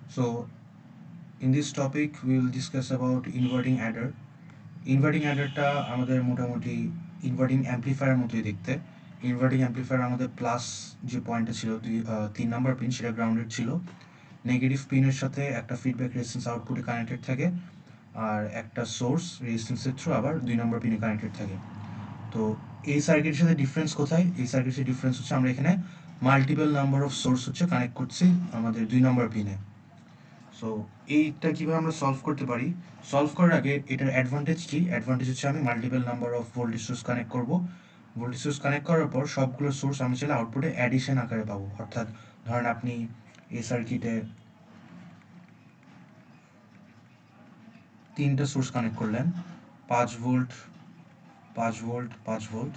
So in this topic we will discuss about inverting adder. Inverting অ্যাডারটা আমাদের মোটামুটি inverting amplifier মতোই দেখতে। ইনভার্টিং অ্যাম্পলিফায়ার আমাদের প্লাস যে পয়েন্টটা ছিল 3 নাম্বার পিন, সেটা গ্রাউন্ডেড ছিল। নেগেটিভ পিনের সাথে একটা ফিডব্যাক রেজিস্ট্যান্স আউটপুটে কানেক্টেড থাকে, আর একটা সোর্স রেজিস্ট্যান্সের থ্রু আবার 2 নাম্বার পিনে কানেক্টেড থাকে। তো এই সার্কিটের সাথে ডিফারেন্স কোথায়? এই সার্কিটের ডিফারেন্স হচ্ছে আমরা এখানে মাল্টিপল নাম্বার অফ সোর্স হচ্ছে কানেক্ট করছি আমাদের 2 নাম্বার পিনে। সো এইটা কীভাবে আমরা সলভ করতে পারি? সলভ করার আগে এটার অ্যাডভান্টেজ কী? অ্যাডভান্টেজ হচ্ছে আমি multiple number of voltage source connect করব। ভোল্টেজ সোর্স কানেক্ট করার পর সবগুলো সোর্স আমি চাইলে আউটপুটে অ্যাডিশন আকারে পাবো। অর্থাৎ ধরেন আপনি এই সার্কিটে 3টা সোর্স কানেক্ট করলেন, 5 ভোল্ট, 5 ভোল্ট, 5 ভোল্ট।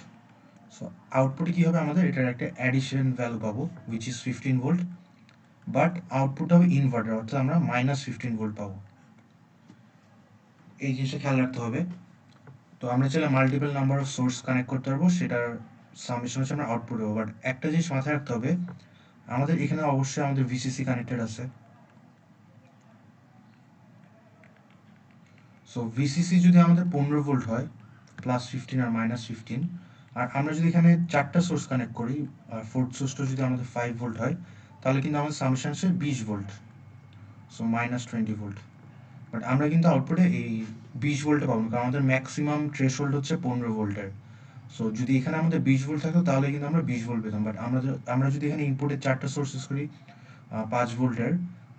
সো আউটপুটে কী হবে? আমাদের এটার একটা অ্যাডিশন ভ্যালু পাবো, which is 15 volt, but output হবে ইনভার্টার, অর্থাৎ আমরা -15 ভোল্ট পাবো। এই জিনিসটা খেয়াল রাখতে হবে। তো আমরা চাইলে multiple number of swords connect করতে পারবো, সেটার সামেশন হচ্ছে আমরা আউটপুট পাবো। বাট একটা জিনিস মাথায় রাখতে হবে, আমাদের এখানে অবশ্যই আমাদের ভিসিসি কানেক্টেড আছে। সো ভিসিসি যদি আমাদের 15 ভোল্ট হয়, +15 আর -15, আর আমরা যদি এখানে 4টা সোর্স কানেক্ট করি, আর ফোর্থ সোর্সটা যদি আমাদের 5 ভোল্ট হয়, তাহলে কিন্তু আমাদের সামেশন আসে 20 ভোল্ট, সো -20 ভোল্ট। বাট আমরা কিন্তু আউটপুটে এই 20 ভোল্টে পাবো না, কারণ আমাদের ম্যাক্সিমাম থ্রেশহোল্ড হচ্ছে 15 ভোল্টের। সো যদি এখানে আমাদের 20 ভোল্ট থাকতো তাহলে কিন্তু আমরা 20 ভোল্ট পেতাম। বাট আমরা যদি এখানে ইনপুটে 4টা সোর্স ইউজ করি 5 ভোল্টের,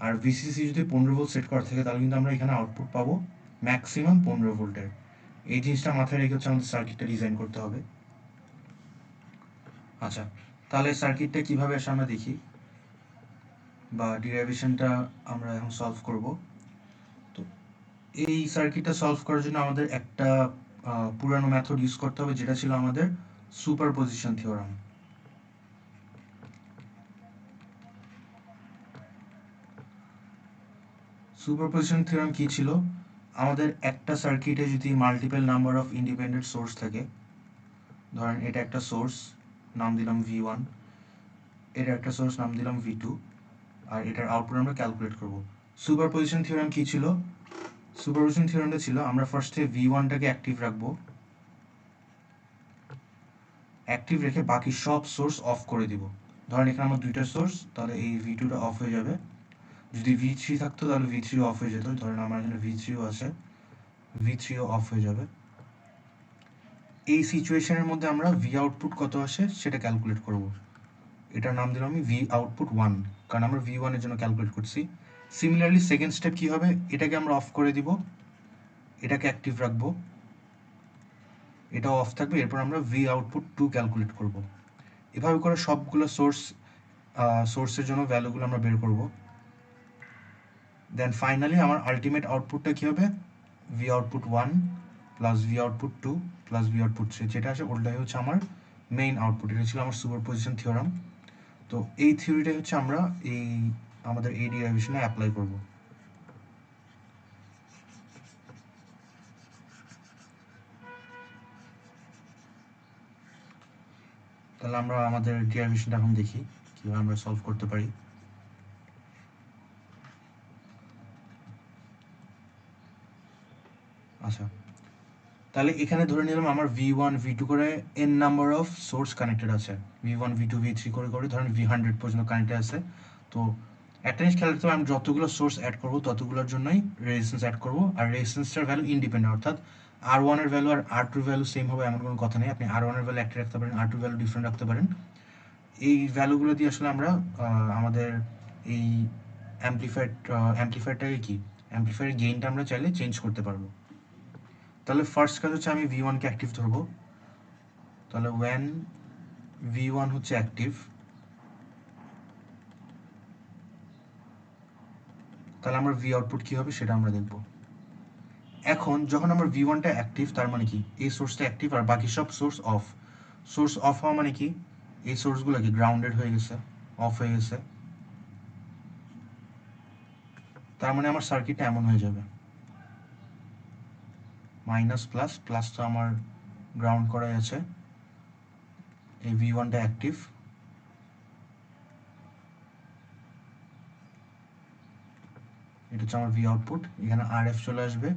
আর ভিসিসি যদি 15 ভোল্ট সেট করা থাকে, তাহলে কিন্তু আমরা এখানে আউটপুট পাবো ম্যাক্সিমাম 15 ভোল্টের। এই জিনিসটা মাথায় রেখে হচ্ছে আমাদের সার্কিটটা ডিজাইন করতে হবে। আচ্ছা, তাহলে সার্কিটটা কীভাবে আসে আমরা দেখি, বা ডিরাইভেশনটা আমরা এখন সলভ করব। তো এই সার্কিটটা সলভ করার জন্য আমাদের একটা পুরানো মেথড ইউজ করতে হবে, যেটা ছিল আমাদের সুপারপজিশন থিওরাম। সুপারপজিশন থিওরাম কী ছিল? আমাদের একটা সার্কিটে যদি multiple number of independent source থাকে, ধরেন এটা একটা সোর্স, নাম দিলাম V1, এটা একটা সোর্স, নাম দিলাম V2, আর এটার আউটপুট আমরা ক্যালকুলেট করব। সুপারপজিশন থিওরাম কী ছিল? সুপারপজিশন থিওরামটা ছিল আমরা ফার্স্টে V1টাকে অ্যাক্টিভ রাখবো, অ্যাক্টিভ রেখে বাকি সব সোর্স অফ করে দিব। ধরেন এখানে আমার 2টা সোর্স, তাহলে এই V2টা অফ হয়ে যাবে। যদি V3 থাকতো তাহলে V3 অফ হয়ে যেত। ধরেন আমার এখানে V3ও আছে, V3ও অফ হয়ে যাবে। এই সিচুয়েশনের মধ্যে আমরা ভি আউটপুট কত আসে সেটা ক্যালকুলেট করব। এটার নাম দিলাম আমি ভি আউটপুট 1, কারণ আমরা V1 এর জন্য ক্যালকুলেট করছি। সিমিলারলি সেকেন্ড স্টেপ কী হবে? এটাকে আমরা অফ করে দিব, এটাকে অ্যাক্টিভ রাখবো, এটাও অফ থাকবে। এরপর আমরা ভি আউটপুট 2 ক্যালকুলেট করব। এভাবে করে সবগুলো সোর্সের জন্য ভ্যালুগুলো আমরা বের করব। দেন ফাইনালি আমার আলটিমেট আউটপুটটা কী হবে? V output 1 plus V output 2 plus V output 3, যেটা আসে ওটাই হচ্ছে আমার মেইন আউটপুট। এটা ছিল আমার সুপারপজিশন থিওরাম। তো এই থিওরিটাই হচ্ছে আমরা আমাদের এই ডিরাইভেশনে অ্যাপ্লাই করব। তাহলে আমরা আমাদের ডিরাইভেশনটা এখন দেখি কীভাবে আমরা সলভ করতে পারি। আচ্ছা, তাহলে এখানে ধরে নিলাম আমার V1 V2 করে n number of swords connected আছে, V1 V2 V3 করে করে ধরেন V100 পর্যন্ত কানেক্টেড আছে। তো একটা জিনিস খেয়াল রাখতে হবে, আমি যতগুলো সোর্স অ্যাড করবো ততগুলোর জন্যই রেজিস্ট্যান্স অ্যাড করবো, আর রেজিস্ট্যান্সটার ভ্যালু ইন্ডিপেন্ডেন্ট, অর্থাৎ R1 এর ভ্যালু আর R2 এর ভ্যালু সেম হবে এমন কোনো কথা নেই। আপনি R1 এর ভ্যালু একটা রাখতে পারেন, R2 ভ্যালু ডিফারেন্ট রাখতে পারেন। এই ভ্যালুগুলো দিয়ে আসলে আমরা আমাদের এই অ্যাম্প্লিফায়ারটাকে কি অ্যাম্প্লিফায়ারের গেইনটা আমরা চাইলে চেঞ্জ করতে পারবো। তাহলে ফার্স্ট কাজ হচ্ছে আমি V1কে অ্যাক্টিভ ধরবো। তাহলে when V1 হচ্ছে অ্যাক্টিভ, তাহলে আমার ভি আউটপুট কী হবে সেটা আমরা দেখব। এখন যখন আমার V1টা অ্যাক্টিভ, তার মানে কি এই সোর্সটা অ্যাক্টিভ আর বাকি সব সোর্স অফ। সোর্স অফ হওয়া মানে কি এই সোর্সগুলো কি গ্রাউন্ডেড হয়ে গেছে, অফ হয়ে গেছে। তার মানে আমার সার্কিটটা এমন হয়ে যাবে, মাইনাস প্লাস, প্লাস তো আমার গ্রাউন্ড করাই আছে, এই V1টা অ্যাক্টিভ, এটা হচ্ছে আমার ভি আউটপুট, এখানে আর এফ চলে আসবে,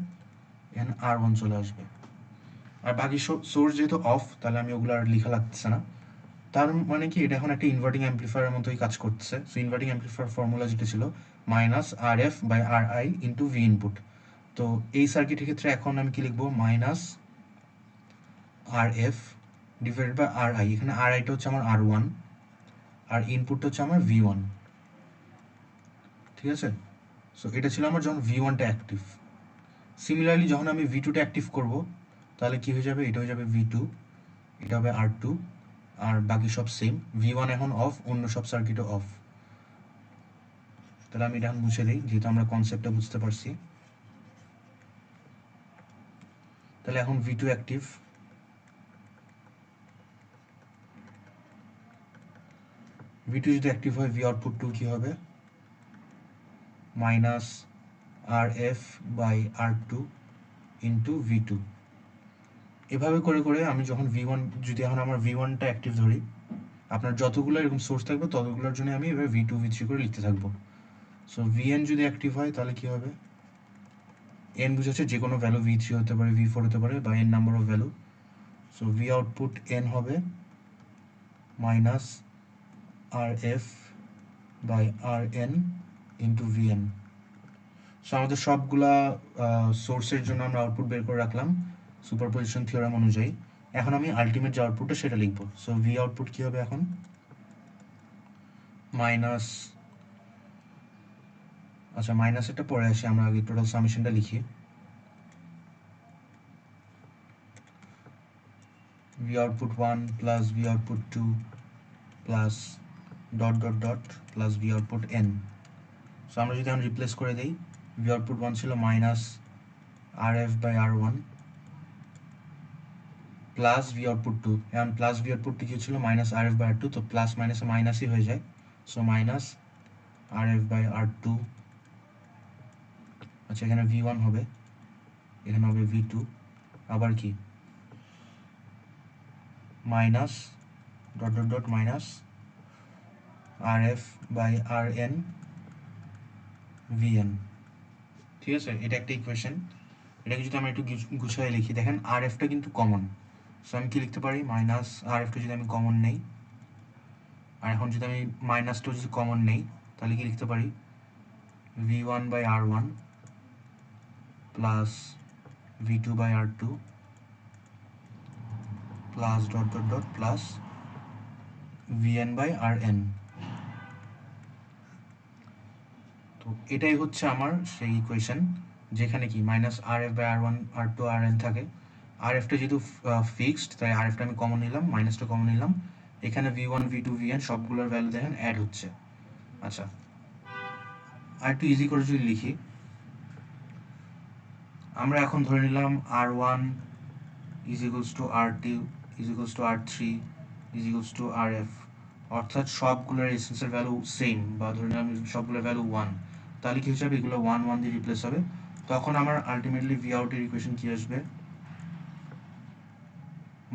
এখানে আর ওয়ান চলে আসবে। আর বাকি সোর্স যেহেতু অফ, তাহলে আমি ওগুলো আর লেখা লাগতেছে না। তার মানে কি, এটা এখন একটা ইনভার্টিং অ্যাম্পলিফায়ারের মতোই কাজ করতেছে। সো ইনভার্টিং অ্যাম্পলিফায়ার ফর্মুলা যেটা ছিল minus R F by R I into V input. তো এই সার্কিটের ক্ষেত্রে এখন আমি কি লিখবো, minus R F divided by R I. এখানে আর আইটা হচ্ছে আমার আর ওয়ান, আর ইনপুটটা হচ্ছে আমার ভি ওয়ান। ঠিক আছে, সো এটা ছিল আমার যখন ভি ওয়ানটা অ্যাক্টিভ। সিমিলারলি যখন আমি ভি টুটা অ্যাক্টিভ করবো, তাহলে কি হয়ে যাবে, এটা হয়ে যাবে ভি টু, এটা হবে আর টু, আর বাকি সব সেম। ভি ওয়ান এখন অফ, অন্য সব সার্কিটও অফ। তাহলে আমি এটা এখন মুছে দিই, যেহেতু আমরা কনসেপ্টটা বুঝতে পারছি। তাহলে এখন V two active, V two যদি অ্যাক্টিভ হয়, ভি আউটপুট টু কী হবে, minus R F by R two into V two. এভাবে করে করে আমি যখন ভি ওয়ান, যদি এখন আমার ভি ওয়ানটা অ্যাক্টিভ ধরি, আপনার যতগুলো এরকম সোর্স থাকবে ততগুলোর জন্য আমি এবার ভি টু ভি থ্রি করে লিখতে থাকবো। সো ভি এন যদি অ্যাক্টিভ হয় তাহলে কী হবে, এন বুঝাচ্ছে যে কোনো ভ্যালু, ভি থ্রি হতে পারে, ভি ফোর হতে পারে, বা N number of value. So V output N হবে minus R F by R N into V N. So আমাদের সবগুলা সোর্সের জন্য আমরা আউটপুট বের করে রাখলাম সুপারপজিশন থিওরাম অনুযায়ী। এখন আমি আলটিমেট যে আউটপুটটা সেটা লিখব। সো ভি আউটপুট কী হবে এখন, মাইনাস, আচ্ছা মাইনাসেরটা পরে আসি, আমরা আগে টোটাল সামেশনটা লিখি। V output one plus V output two plus dot dot dot plus V output N. So আমরা যদি এখন রিপ্লেস করে দিই, ভি আউটপুট ওয়ান ছিল minus R F by R one plus V output two, এখন plus V output কি ছিল, minus R F by R two, তো প্লাস মাইনাসে মাইনাসই হয়ে যায়। So minus R F by R two, আচ্ছা এখানে ভি ওয়ান হবে, এখানে হবে ভি টু, আবার কি minus dot dot dot minus R F by R N V N. ঠিক আছে, এটা একটা ইকুয়েশন। এটাকে যদি আমরা একটু গুছিয়ে লিখি, দেখেন আর এফটা কিন্তু কমন। সো আমি কি লিখতে পারি, মাইনাস আর এফটা যদি আমি কমন নেই, আর এখন যদি আমি মাইনাসটা যদি কমন নেই, তাহলে কি লিখতে পারি, V one by R one plus V two by R two plus dot dot dot plus V N by R N. তো এটাই হচ্ছে আমার সেই ইকুয়েশন, যেখানে কি minus R F by R one R two R N থাকে। R এফটা যেহেতু fixed, তাই আর এফটা আমি কমন নিলাম, মাইনাসটা কমন নিলাম। এখানে V one V two V N সবগুলোর ভ্যালু দেখেন অ্যাড হচ্ছে। আচ্ছা, আর একটু ইজি করে যদি লিখি, আমরা এখন ধরে নিলাম R one is equals to R two is equals to R three is equals to R F, অর্থাৎ সবগুলোর রেজিস্ট্যান্সের ভ্যালু সেম, বা ধরে নিলাম সবগুলোর ভ্যালু ওয়ান। তাহলে কি হিসাবে এগুলো ওয়ান ওয়ান দিয়ে রিপ্লেস হবে। তখন আমার আলটিমেটলি ভি আউটের ইকুয়েশন কি আসবে,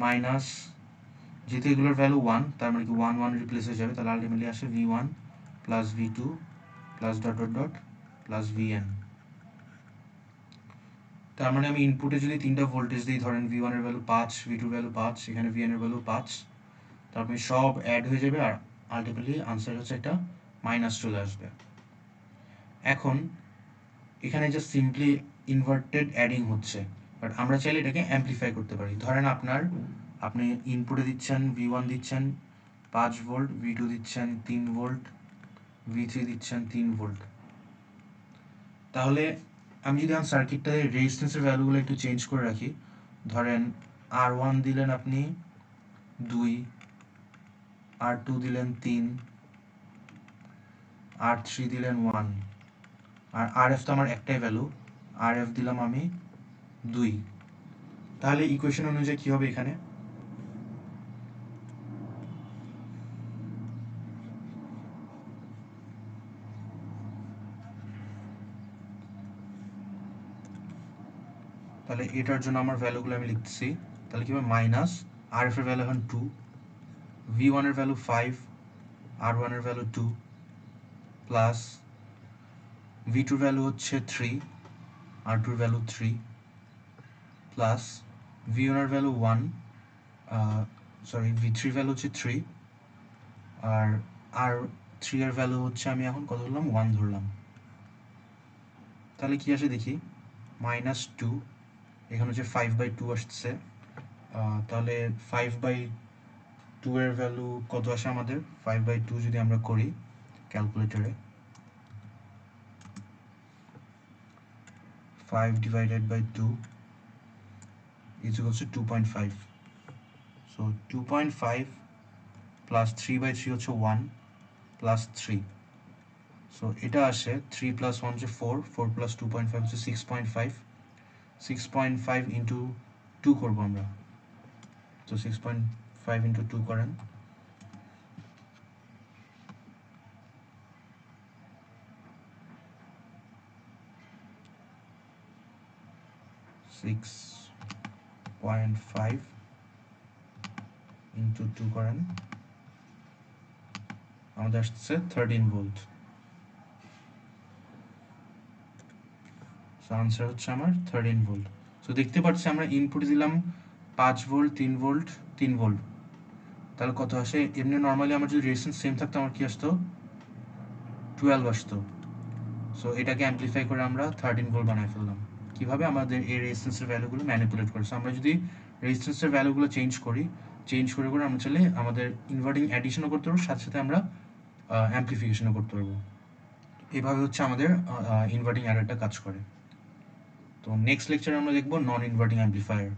মাইনাস, যেহেতু এগুলোর ভ্যালু ওয়ান, তার মানে কি ওয়ান ওয়ান রিপ্লেস হয়ে যাবে, তাহলে আলটিমেটলি আসে V one plus V two plus dot dot dot plus V N. তার মানে আমি ইনপুটে যদি তিনটা ভোল্টেজ দিই, ধরেন ভি ওয়ানের ভ্যালু পাঁচ, ভি টুর ভ্যালু পাঁচ, এখানে ভি এনের ভ্যালু পাঁচ, তারপরে সব অ্যাড হয়ে যাবে, আর আলটিমেটলি আনসার হচ্ছে একটা মাইনাস চলে আসবে। এখন এখানে জাস্ট সিম্পলি ইনভার্টেড অ্যাডিং হচ্ছে, বাট আমরা চাইলে এটাকে অ্যাম্পলিফাই করতে পারি। ধরেন আপনি ইনপুটে দিচ্ছেন ভি ওয়ান দিচ্ছেন 5 ভোল্ট, ভি টু দিচ্ছেন 3 ভোল্ট, ভি থ্রি দিচ্ছেন 3 ভোল্ট। তাহলে আমি যদি আমার সার্কিটটাতে রেজিস্ট্যান্সের ভ্যালুগুলো একটু চেঞ্জ করে রাখি, ধরেন আর ওয়ান দিলেন আপনি 2, আর টু দিলেন 3, আর থ্রি দিলেন 1, আর আর এফ তো আমার একটাই ভ্যালু, আর এফ দিলাম আমি 2। তাহলে ইকুয়েশন অনুযায়ী কী হবে, এখানে তাহলে এটার জন্য আমার ভ্যালুগুলো আমি লিখতেছি। তাহলে কী হবে, মাইনাস আর এফ এর ভ্যালু এখন 2, ভি ওয়ানের ভ্যালু 5, আর ওয়ানের ভ্যালু 2, প্লাস V2 ভ্যালু হচ্ছে 3, R2 ভ্যালু 3 প্লাস V1 এর ভ্যালু 1, V3 ভ্যালু হচ্ছে 3 আর R3 এর ভ্যালু হচ্ছে আমি এখন কত ধরলাম 1 ধরলাম। তাহলে কি আসে দেখি, -2, এখানে হচ্ছে 5/2 আসছে। তাহলে 5/2 এর ভ্যালু কত আসে আমাদের? 5/2 যদি আমরা করি ক্যালকুলেটরে, 5 divided by 2 is equals to 2.5. So 2.5 plus 3/3 হচ্ছে 1 plus 3. So এটা আসে 3 plus 1 হচ্ছে 4, 4 plus 2.5 হচ্ছে 6.5, 6.5 into 2 করবো আমরা। তো 6.5 into 2 করেন, 6.5 into 2 করেন, আমাদের আসছে 13 ভোল্ট। সো আনসার হচ্ছে আমার 13 ভোল্ট। সো দেখতে পাচ্ছি আমরা ইনপুট দিলাম 5 ভোল্ট, 3 ভোল্ট, 3 ভোল্ট। তাহলে কত আসে? এমনি নর্মালি আমার যদি রেজিস্ট্যান্স সেম থাকতো আমার কি আসতো? 12 আসতো। সো এটাকে অ্যামপ্লিফাই করে আমরা 13 ভোল্ট বানায় ফেললাম। কিভাবে? আমাদের এই রেজিস্ট্যান্সের ভ্যালুগুলো ম্যানিপুলেট করে। সো আমরা যদি রেজিস্ট্যান্সের ভ্যালুগুলো চেঞ্জ করে আমরা চাইলে আমাদের ইনভার্টিং অ্যাডিশনও করতে পারবো, সাথে সাথে আমরা অ্যামপ্লিফিকেশনও করতে পারবো। এভাবে হচ্ছে আমাদের ইনভার্টিং অ্যাডারটা কাজ করে। তো নেক্সট লেকচারে আমরা দেখবো নন ইনভার্টিং অ্যামপ্লিফায়ার।